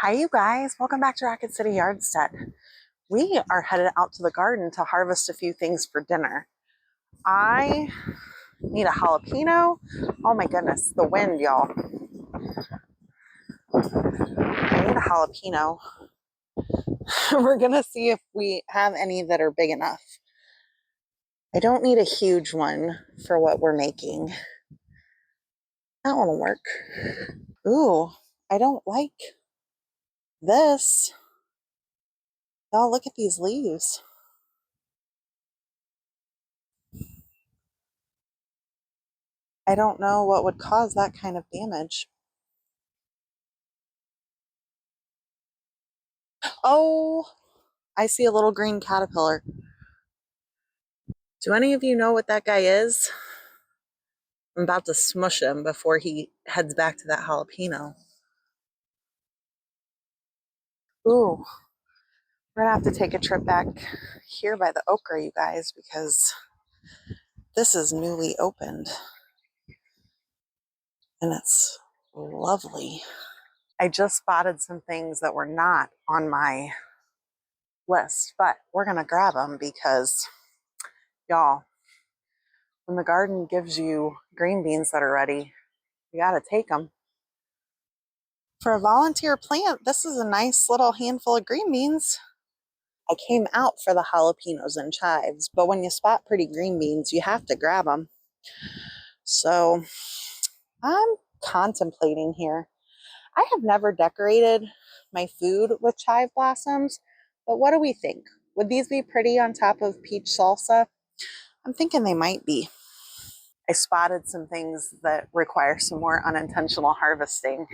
Hi, you guys. Welcome back to Rocket City Yardstead. We are headed out to the garden to harvest a few things for dinner. I need a jalapeno. Oh my goodness, the wind, y'all. I need a jalapeno. We're going to see if we have any that are big enough. I don't need a huge one for what we're making. That one will work. Ooh, I don't like this. Y'all, look at these leaves. I don't know what would cause that kind of damage. Oh, I see a little green caterpillar. Do any of you know what that guy is? I'm about to smush him before he heads back to that jalapeno. Ooh, we're gonna have to take a trip back here by the okra, you guys, because this is newly opened and it's lovely. I just spotted some things that were not on my list, but we're gonna grab them because, y'all, when the garden gives you green beans that are ready, you gotta take them. For a volunteer plant, this is a nice little handful of green beans. I came out for the jalapenos and chives, but when you spot pretty green beans, you have to grab them. So I'm contemplating here. I have never decorated my food with chive blossoms, but what do we think? Would these be pretty on top of peach salsa? I'm thinking they might be. I spotted some things that require some more unintentional harvesting.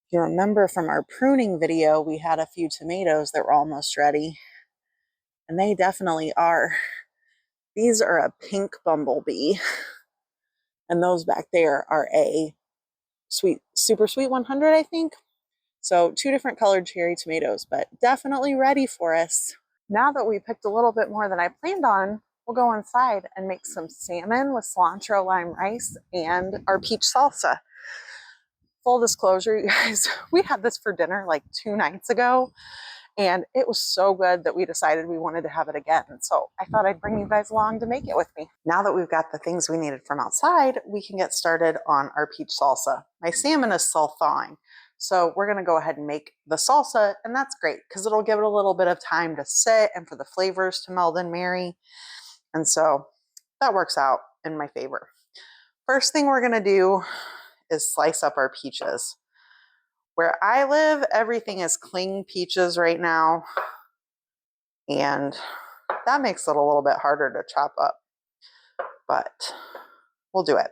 If you remember from our pruning video, we had a few tomatoes that were almost ready, and they definitely are. These are a pink bumblebee, and those back there are a sweet, super sweet 100, I think. So two different colored cherry tomatoes, but definitely ready for us. Now that we picked a little bit more than I planned on, we'll go inside and make some salmon with cilantro lime rice and our peach salsa. Full disclosure, you guys, we had this for dinner like 2 nights ago, and it was so good that we decided we wanted to have it again. So I thought I'd bring you guys along to make it with me. Now that we've got the things we needed from outside, we can get started on our peach salsa. My salmon is still thawing, so we're gonna go ahead and make the salsa, and that's great because it'll give it a little bit of time to sit and for the flavors to meld and marry. And so that works out in my favor. First thing we're gonna do is slice up our peaches. Where I live, everything is cling peaches right now, and that makes it a little bit harder to chop up, but we'll do it.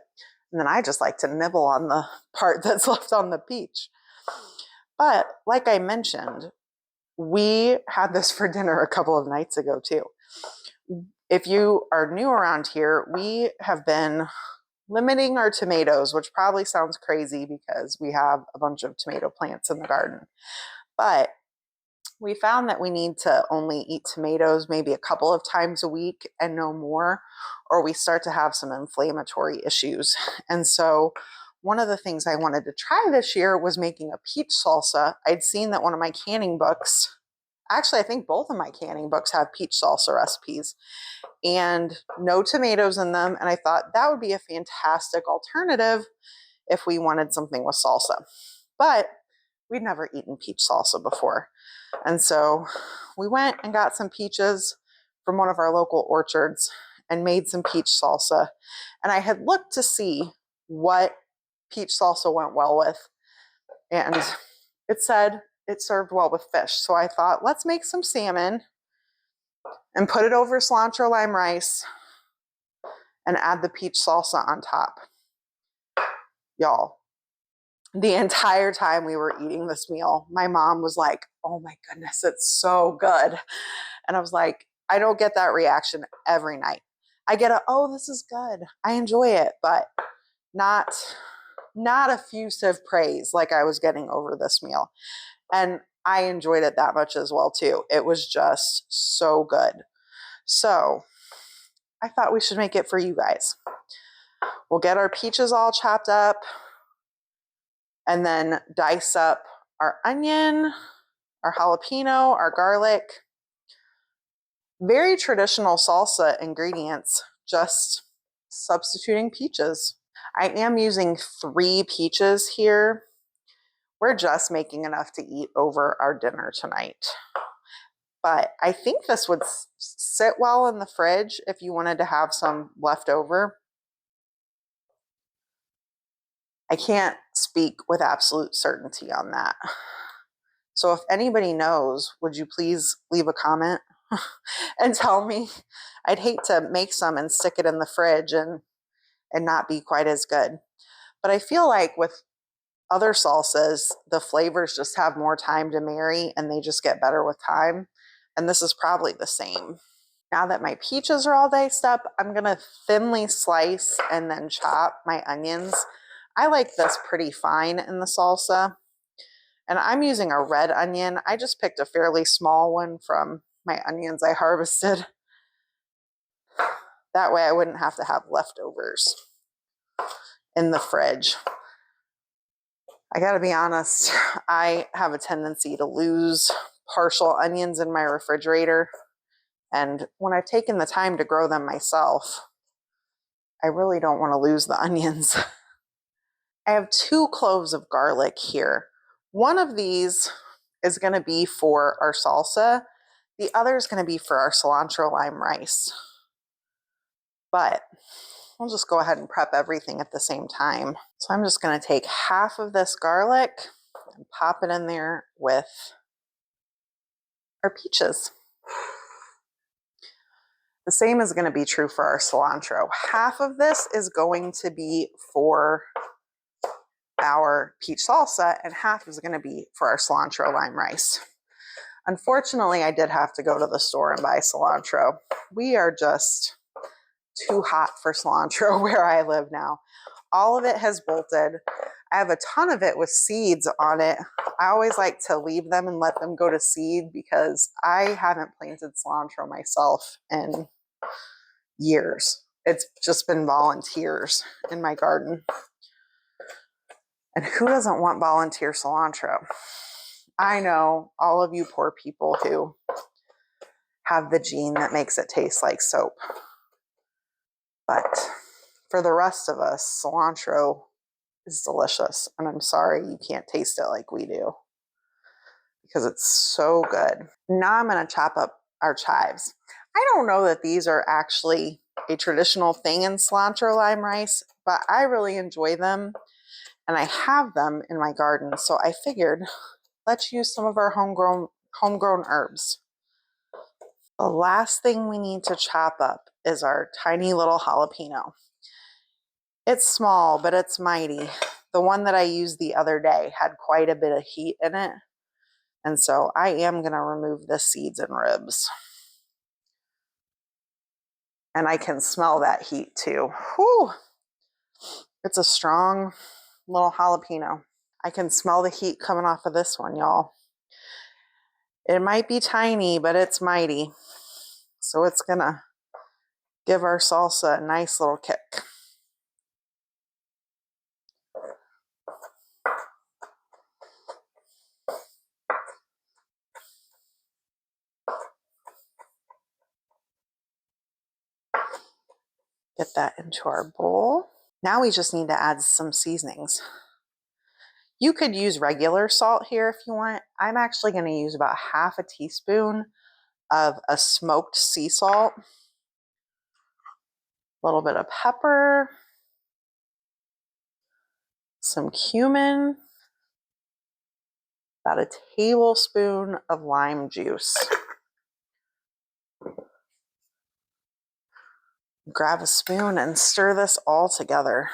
And then I just like to nibble on the part that's left on the peach. But like I mentioned, we had this for dinner a couple of nights ago too. If you are new around here, we have been limiting our tomatoes, which probably sounds crazy because we have a bunch of tomato plants in the garden. But we found that we need to only eat tomatoes maybe a couple of times a week and no more, or we start to have some inflammatory issues. And so one of the things I wanted to try this year was making a peach salsa. I'd seen that one of my canning books, actually, I think both of my canning books have peach salsa recipes and no tomatoes in them. And I thought that would be a fantastic alternative if we wanted something with salsa. But we'd never eaten peach salsa before. And so we went and got some peaches from one of our local orchards and made some peach salsa. And I had looked to see what peach salsa went well with. And it said it served well with fish. So I thought, let's make some salmon and put it over cilantro lime rice and add the peach salsa on top. Y'all, the entire time we were eating this meal, my mom was like, oh my goodness, it's so good. And I was like, I don't get that reaction every night. I get oh, this is good. I enjoy it, but not effusive praise like I was getting over this meal. And I enjoyed it that much as well too. It was just so good. So I thought we should make it for you guys. We'll get our peaches all chopped up. And then dice up our onion, our jalapeno, our garlic. Very traditional salsa ingredients, just substituting peaches. I am using 3 peaches here. We're just making enough to eat over our dinner tonight. But I think this would sit well in the fridge if you wanted to have some left over. I can't speak with absolute certainty on that. So if anybody knows, would you please leave a comment and tell me? I'd hate to make some and stick it in the fridge and not be quite as good. But I feel like with other salsas, the flavors just have more time to marry and they just get better with time. And this is probably the same. Now that my peaches are all diced up, I'm going to thinly slice and then chop my onions. I like this pretty fine in the salsa. And I'm using a red onion. I just picked a fairly small one from my onions I harvested. That way I wouldn't have to have leftovers in the fridge. I gotta be honest, I have a tendency to lose partial onions in my refrigerator. And when I've taken the time to grow them myself, I really don't want to lose the onions. I have 2 cloves of garlic here. One of these is going to be for our salsa. The other is going to be for our cilantro lime rice. But I'll just go ahead and prep everything at the same time. So I'm just going to take half of this garlic and pop it in there with our peaches. The same is going to be true for our cilantro. Half of this is going to be for our peach salsa and half is going to be for our cilantro lime rice. Unfortunately, I did have to go to the store and buy cilantro. We are just too hot for cilantro where I live now. All of it has bolted. I have a ton of it with seeds on it. I always like to leave them and let them go to seed because I haven't planted cilantro myself in years. It's just been volunteers in my garden. And who doesn't want volunteer cilantro? I know all of you poor people who have the gene that makes it taste like soap. But for the rest of us, cilantro is delicious. And I'm sorry you can't taste it like we do because it's so good. Now I'm going to chop up our chives. I don't know that these are actually a traditional thing in cilantro lime rice, but I really enjoy them and I have them in my garden. So I figured let's use some of our homegrown herbs. The last thing we need to chop up is our tiny little jalapeno. It's small, but it's mighty. The one that I used the other day had quite a bit of heat in it. And so I am going to remove the seeds and ribs. And I can smell that heat too. Whew. It's a strong little jalapeno. I can smell the heat coming off of this one, y'all. It might be tiny, but it's mighty. So it's going to give our salsa a nice little kick. Get that into our bowl. Now we just need to add some seasonings. You could use regular salt here if you want. I'm actually going to use about half a teaspoon of a smoked sea salt, a little bit of pepper, some cumin, about a tablespoon of lime juice. Grab a spoon and stir this all together.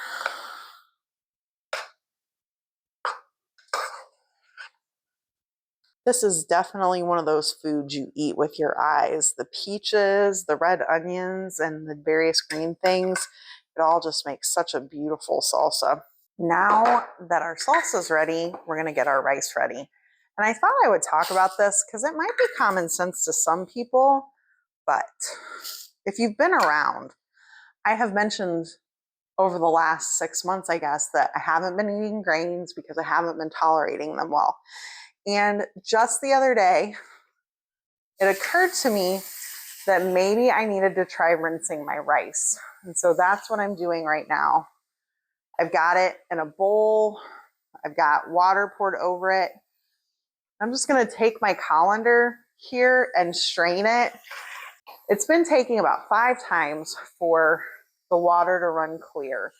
This is definitely one of those foods you eat with your eyes. The peaches, the red onions, and the various green things, it all just makes such a beautiful salsa. Now that our salsa is ready, we're going to get our rice ready. And I thought I would talk about this because it might be common sense to some people, but if you've been around, I have mentioned over the last 6 months, I guess, that I haven't been eating grains because I haven't been tolerating them well. And just the other day, it occurred to me that maybe I needed to try rinsing my rice. And so that's what I'm doing right now. I've got it in a bowl. I've got water poured over it. I'm just going to take my colander here and strain it. It's been taking about 5 times for the water to run clear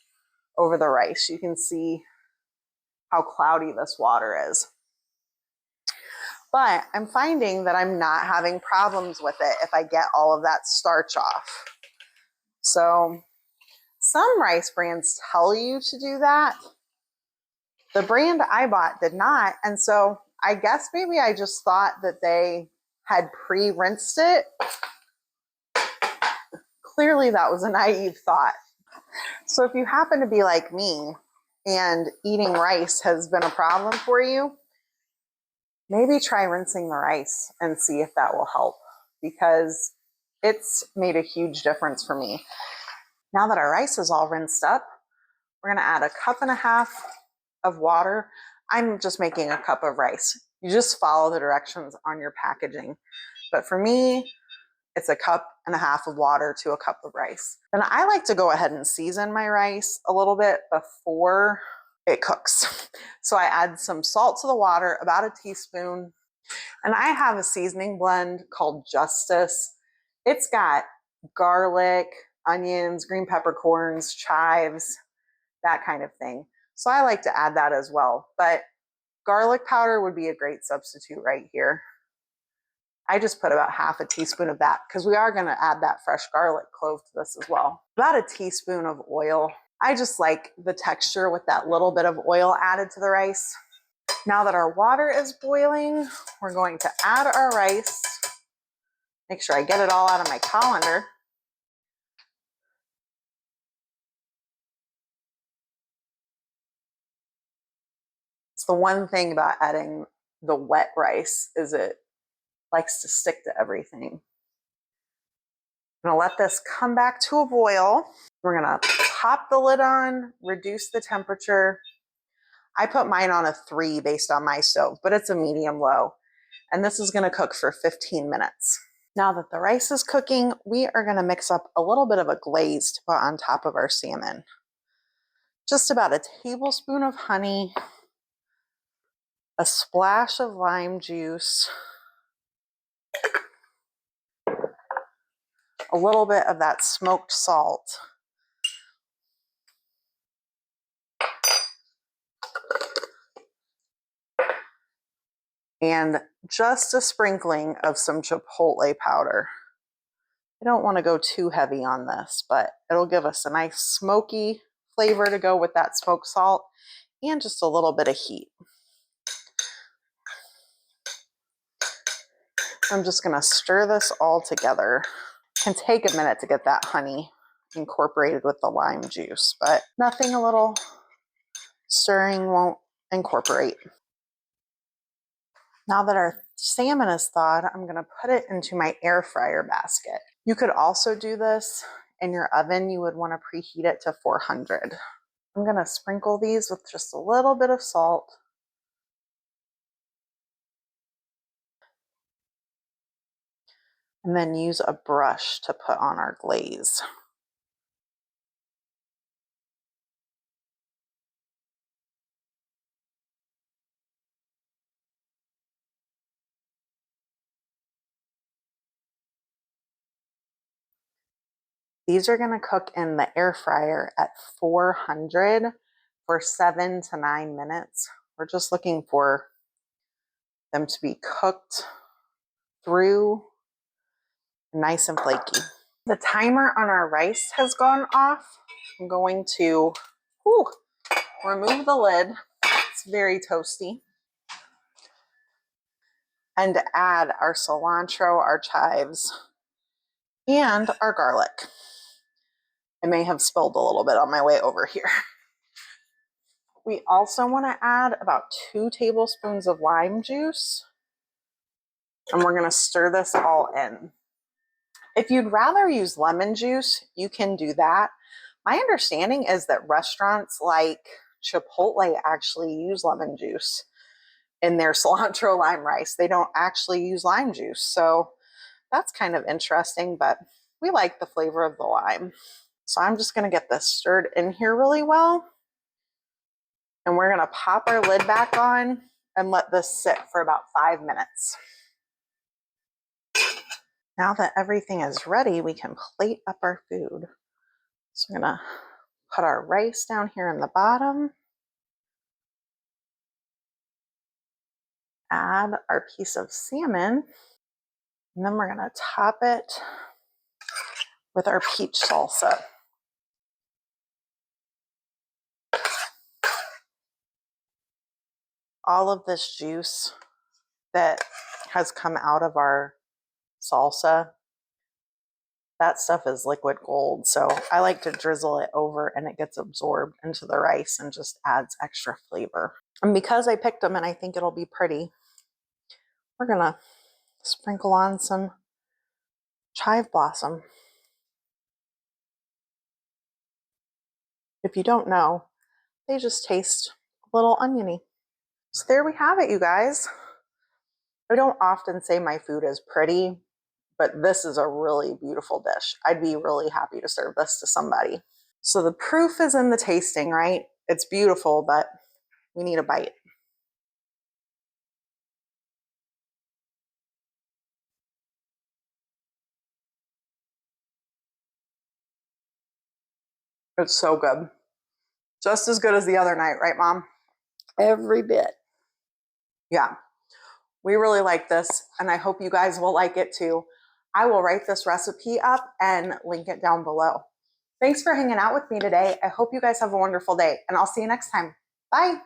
over the rice. You can see how cloudy this water is. But I'm finding that I'm not having problems with it if I get all of that starch off. So some rice brands tell you to do that. The brand I bought did not. And so I guess maybe I just thought that they had pre-rinsed it. Clearly that was a naive thought. So if you happen to be like me and eating rice has been a problem for you, maybe try rinsing the rice and see if that will help, because it's made a huge difference for me. Now that our rice is all rinsed up, we're going to add 1.5 cups of water. I'm just making a cup of rice. You just follow the directions on your packaging. But for me, it's 1.5 cups of water to a cup of rice. And I like to go ahead and season my rice a little bit before it cooks. So I add some salt to the water, about a teaspoon. And I have a seasoning blend called Justice. It's got garlic, onions, green peppercorns, chives, that kind of thing. So I like to add that as well. But garlic powder would be a great substitute right here. I just put about 1/2 teaspoon of that because we are going to add that fresh garlic clove to this as well. About a teaspoon of oil. I just like the texture with that little bit of oil added to the rice. Now that our water is boiling, we're going to add our rice. Make sure I get it all out of my colander. It's the one thing about adding the wet rice is it likes to stick to everything. I'm going to let this come back to a boil. We're going to pop the lid on, reduce the temperature. I put mine on a 3 based on my stove, but it's a medium low. And this is going to cook for 15 minutes. Now that the rice is cooking, we are going to mix up a little bit of a glaze to put on top of our salmon. Just about a tablespoon of honey, a splash of lime juice, a little bit of that smoked salt, and just a sprinkling of some chipotle powder. I don't want to go too heavy on this, but it'll give us a nice smoky flavor to go with that smoked salt and just a little bit of heat. I'm just going to stir this all together. It can take a minute to get that honey incorporated with the lime juice, but nothing a little stirring won't incorporate. Now that our salmon is thawed, I'm going to put it into my air fryer basket. You could also do this in your oven. You would want to preheat it to 400. I'm going to sprinkle these with just a little bit of salt. And then use a brush to put on our glaze. These are going to cook in the air fryer at 400 for 7 to 9 minutes. We're just looking for them to be cooked through, nice and flaky. The timer on our rice has gone off. I'm going to remove the lid. It's very toasty. And add our cilantro, our chives, and our garlic. I may have spilled a little bit on my way over here. We also want to add about 2 tablespoons of lime juice. And we're going to stir this all in. If you'd rather use lemon juice, you can do that. My understanding is that restaurants like Chipotle actually use lemon juice in their cilantro lime rice. They don't actually use lime juice. So that's kind of interesting, but we like the flavor of the lime. So I'm just going to get this stirred in here really well. And we're going to pop our lid back on and let this sit for about 5 minutes. Now that everything is ready, we can plate up our food. So we're going to put our rice down here in the bottom. Add our piece of salmon. And then we're going to top it with our peach salsa. All of this juice that has come out of our salsa, that stuff is liquid gold. So I like to drizzle it over and it gets absorbed into the rice and just adds extra flavor. And because I picked them and I think it'll be pretty, we're gonna sprinkle on some chive blossom. If you don't know, they just taste a little oniony. So there we have it, you guys. I don't often say my food is pretty, but this is a really beautiful dish. I'd be really happy to serve this to somebody. So the proof is in the tasting, right? It's beautiful, but we need a bite. It's so good. Just as good as the other night, right, Mom? Every bit. Yeah, we really like this, and I hope you guys will like it too. I will write this recipe up and link it down below. Thanks for hanging out with me today. I hope you guys have a wonderful day, and I'll see you next time. Bye.